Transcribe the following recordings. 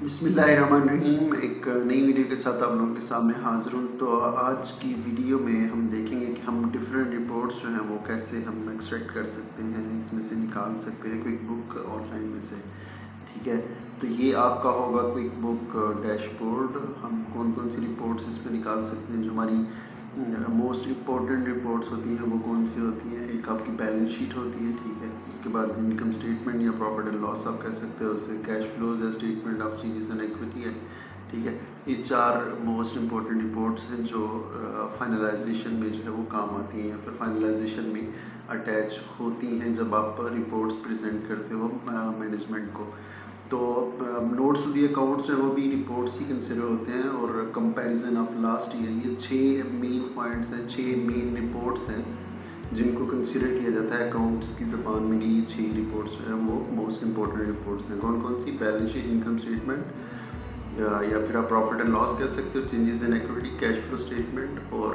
बिस्मिल्लाहिर्रहमानिर्रहीम। एक नई वीडियो के साथ आप लोगों के सामने हाजिर हूँ। तो आज की वीडियो में हम देखेंगे कि हम डिफरेंट रिपोर्ट्स जो हैं वो कैसे हम एक्सट्रैक्ट कर सकते हैं, इसमें से निकाल सकते हैं क्विक बुक ऑनलाइन में से। ठीक है, तो ये आपका होगा क्विक बुक डैशबोर्ड। हम कौन कौन सी रिपोर्ट्स इसमें निकाल सकते हैं, जो हमारी मोस्ट इम्पॉर्टेंट रिपोर्ट्स होती हैं वो कौन सी होती हैं। एक आपकी बैलेंस शीट होती है, ठीक है। उसके बाद इनकम स्टेटमेंट या प्रॉफिट एंड लॉस आप कह सकते हो उसे, कैश फ्लोज या statement of changes in equity है, ठीक है। ये चार मोस्ट इम्पॉर्टेंट रिपोर्ट्स हैं जो फाइनलाइजेशन में जो है वो काम आती हैं या फिर फाइनलाइजेशन में अटैच होती हैं जब आप रिपोर्ट्स प्रेजेंट करते हो मैनेजमेंट को। तो नोट्स टू दी अकाउंट्स जो है वो भी रिपोर्ट्स ही कंसिडर होते हैं। और कंपैरिजन ऑफ लास्ट ईयर, ये 6 मेन पॉइंट्स हैं, 6 मेन रिपोर्ट्स हैं जिनको कंसिडर किया जाता है अकाउंट्स की ज़बान में। ये 6 रिपोर्ट्स जो हैं वो मोस्ट इंपॉर्टेंट रिपोर्ट्स हैं। कौन कौन सी? बैलेंस शीट, इनकम स्टेटमेंट या फिर आप प्रॉफिट एंड लॉस कह सकते हो, changes in equity, cash flow statement और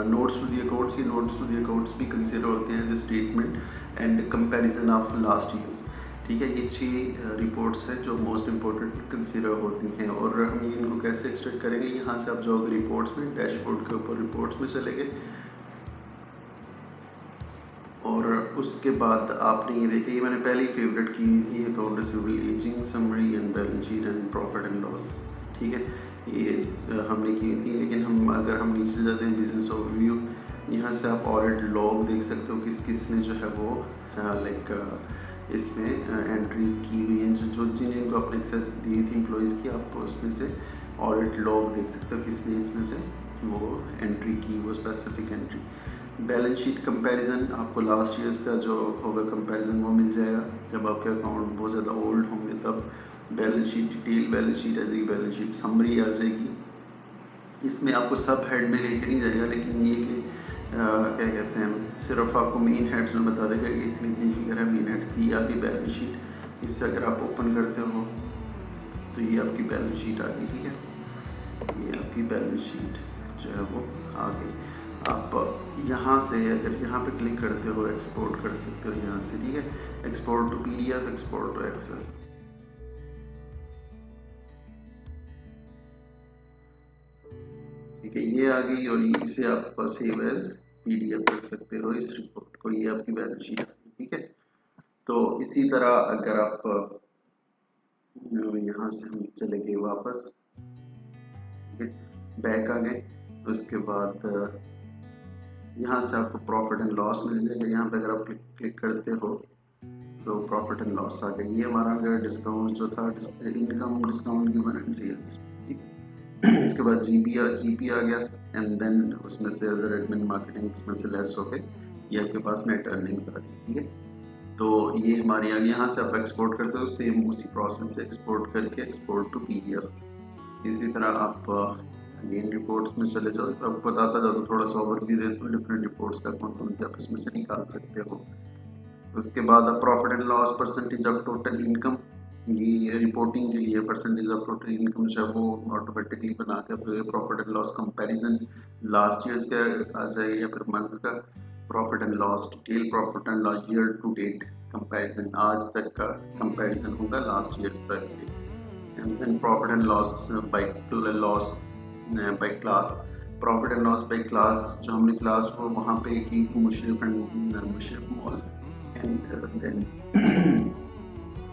नोट्स टू दी अकाउंट्स। ये नोट्स टू दी अकाउंट्स भी कंसिडर होते हैं as statement and comparison of last years. ठीक है, ये 6 रिपोर्ट्स हैं जो मोस्ट इम्पोर्टेंट कंसिडर होती हैं। और हम ये इनको कैसे एक्सट्रैक्ट करेंगे, यहाँ से आप जाओगे रिपोर्ट्स में, डैशबोर्ड के ऊपर रिपोर्ट्स में चले गए और उसके बाद आपने ये देखा, ये मैंने पहले ही फेवरेट की, ये account receivable, ageing, summary and balance sheet and profit and loss. ठीक है, ये हमने की थी। लेकिन अगर हम नीचे जाते हैं बिजनेस ओवरव्यू, यहाँ से आप ऑडिट लॉग देख सकते हो किस किस ने जो है वो लाइक इसमें एंट्रीज की हुई हैं, जो जिनको आपने एक्सेस दी थी एम्प्लॉयज़ की, आप उसमें से ऑडिट लॉग देख सकते हो किसने इसमें से वो एंट्री की, वो specific entry. Balance sheet comparison, आपको लास्ट ईयर्स का जो होगा कंपैरिजन वो मिल जाएगा। जब आपके अकाउंट बहुत ज़्यादा ओल्ड होंगे तब balance sheet, detail balance sheet आ जाएगी, बैलेंस शीट समरी आ जाएगी। इसमें आपको सब हेड में लेके नहीं जाएगा, लेकिन ये कि क्या कहते हैं, सिर्फ आपको मेन हेड्स में बता देगा कि इतनी इतनी फिगर है मेन हेड्स की। आपकी बैलेंस शीट, इससे अगर आप ओपन करते हो तो ये आपकी बैलेंस शीट आ गई। ठीक है, ये आपकी बैलेंस शीट जो है वो आ गई। आप यहाँ से अगर यहाँ पे क्लिक करते हो, एक्सपोर्ट कर सकते हो यहाँ से। ठीक है, export to PDF, export to Excel. ठीक है, ये आ गई और इसे आप सेव एज पीडीएफ कर सकते हो इस रिपोर्ट को। ये आपकी बैलेंस शीट आ गई। ठीक है, तो इसी तरह अगर आप यहाँ से हम चले गए वापस, ठीक है, बैक आ गए, उसके बाद यहाँ से आपको प्रॉफिट एंड लॉस मिल जाएगा। यहाँ पे अगर आप क्लिक करते हो तो प्रॉफिट एंड लॉस आ गया। ये हमारा अगर डिस्काउंट जो था, income, discount given and sales. इसके बाद जीपी आ गया एंड देन उसमें से अदर एडमिन मार्केटिंग इसमें से लेस हो गए, ये आपके पास नेट अर्निंग्स आ गई। ठीक है, तो ये हमारी आ गई। यहाँ से आप एक्सपोर्ट करते हो, सेम उसी प्रोसेस से एक्सपोर्ट करके एक्सपोर्ट टू पीडीएफ। इसी तरह आप अगेन रिपोर्ट्स में चले जाओ, तो आपको बताता जाओ, तो थोड़ा सा ओवरव्यू देता हूँ डिफरेंट रिपोर्ट्स का, कौन कौन से आप इसमें से निकाल सकते हो। उसके बाद अब profit and loss, percentage of total income, ये रिपोर्टिंग के लिए परसेंटेज ऑफ टोटल इनकम जो है वो ऑटोमेटिकली बना के फिर profit and loss comparison last years का आ जाएगा या फिर मंथ का। Profit and loss detail, profit and loss year to date comparison, आज तक का कंपैरिजन होगा लास्ट ईयर तक से। And then profit and loss by loss by class. Profit and loss by class, जो हमने क्लास वो वहाँ पे की Musharraf and Musharraf mall and then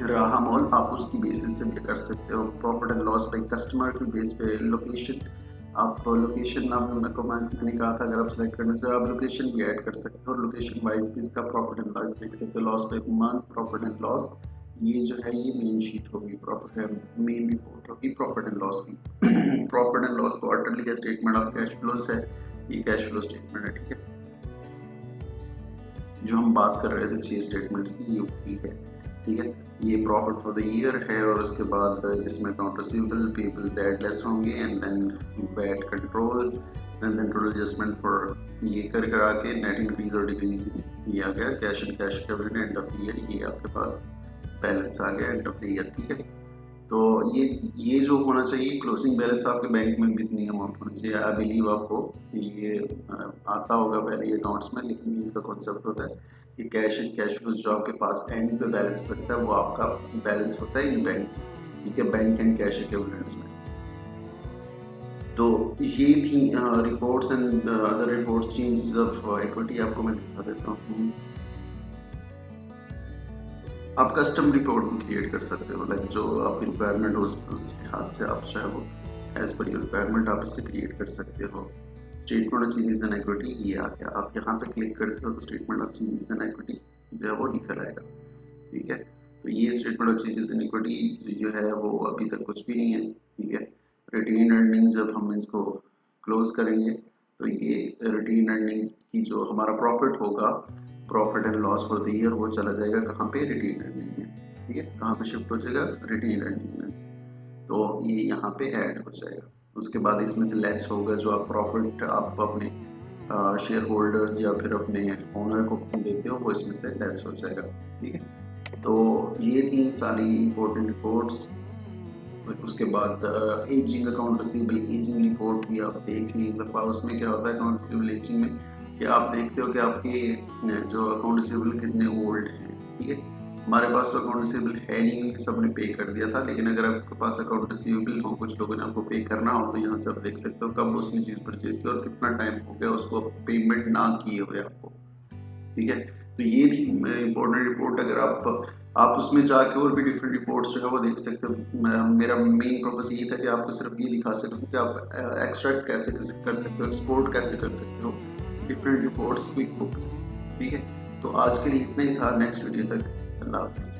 Raha mall, आप उसकी बेसिस से भी कर सकते हो। Profit and loss by customer की बेस पे लोकेशन, आप लोकेशन, आप मैंने कहा था अगर आप सेलेक्ट करना चाहो आप लोकेशन भी ऐड कर सकते हो। लोकेशन वाइज भी इसका प्रॉफिट एंड लॉस देख सकते हो। Loss by month, profit and loss, ये जो है ये मेन शीट होगी, प्रॉफिट एंड मेन रिपोर्ट होगी प्रॉफिट एंड लॉस की। प्रॉफिट एंड लॉस क्वार्टरली का स्टेटमेंट ऑफ कैश फ्लोज है, ये कैश फ्लो स्टेटमेंट है। ठीक है, जो हम बात कर रहे थे 6 स्टेटमेंट्स की, ये है। ठीक है, ये प्रॉफिट फॉर द ईयर है और उसके बाद इसमें account receivable, payables add less होंगे and then VAT control and then total adjustment for, ये कर करा के नेट इंक्रीज और डिक्रीज ये आ गया। Cash and cash equivalent end of the year, ये आपके पास बैलेंस आ गया एंड ऑफ द ईयर। ठीक है, तो ये जो होना चाहिए क्लोजिंग बैलेंस आपके बैंक में भी इतनी अमाउंट होनी चाहिए। आई बिलीव आपको ये आता होगा पहले अकाउंट्स में, लेकिन ये इसका कॉन्सेप्ट होता है कि कैश फ्लो जो आपके पास एंड पे बैलेंस बचता है वो आपका बैलेंस होता है इन बैंक। ठीक है, बैंक एंड कैश इक्विवेलेंट्स में। तो ये थी reports and other reports changes of equity. आपको मैं दिखा देता हूँ। आप कस्टम रिपोर्ट भी क्रिएट कर सकते हो, लाइक जो आपकी रिक्वायरमेंट हो उस लिहाज से आप चाहे वो एज पर योर रिक्वायरमेंट आप इसे क्रिएट कर सकते हो। Statement of changes in equity ये आ गया, आप यहाँ पे क्लिक करते हो तो statement of changes in equity जो है वो निकल आएगा। ठीक है, तो ये statement of changes in equity जो है वो अभी तक कुछ भी नहीं है। ठीक है, रिटेन अर्निंग जब हम इसको क्लोज करेंगे तो ये रिटेन अर्निंग की जो हमारा प्रॉफिट होगा, profit and loss for the year, वो चला जाएगा कहाँ पे, रिटेन अर्निंग में। ठीक है, कहाँ पे शिफ्ट हो जाएगा, रिटेन अर्निंग में। तो ये यहाँ पे ऐड हो जाएगा। उसके बाद इसमें से लेस होगा जो आप प्रॉफिट आप अपने शेयर होल्डर्स या फिर अपने ओनर को देते हो, वो इसमें से लेस हो जाएगा। ठीक है, तो ये थी सारी इम्पोर्टेंट रिपोर्ट्स। उसके बाद ageing account receivable ageing report भी आप देख ली। मतलब उसमें क्या होता है अकाउंट रिसीवेबल एजिंग में कि आप देखते हो कि आपके जो अकाउंट रिसीवेबल कितने ओल्ड हैं। ठीक है, हमारे पास तो अकाउंट रिसीवेबल है नहीं, सबने पे कर दिया था, लेकिन अगर आपके पास अकाउंट रिसीवेबल हो, कुछ लोगों ने आपको पे करना हो, तो यहाँ से आप देख सकते हो कब उसने चीज़ परचेज की और कितना टाइम हो गया उसको पेमेंट ना किए हुए आपको। ठीक है, तो ये थी इम्पोर्टेंट रिपोर्ट। अगर आप उसमें जाके और भी डिफरेंट रिपोर्ट्स जो है वो देख सकते हो। मेरा मेन पर्पस ये था कि आपको सिर्फ ये दिखा सकूं कि आप एक्सट्रैक्ट कैसे कर सकते हो, एक्सपोर्ट कैसे कर सकते हो डिफरेंट रिपोर्ट्स क्विक बुक से। ठीक है, तो आज के लिए इतना ही था। नेक्स्ट वीडियो तक अल्लाह हाफिज़।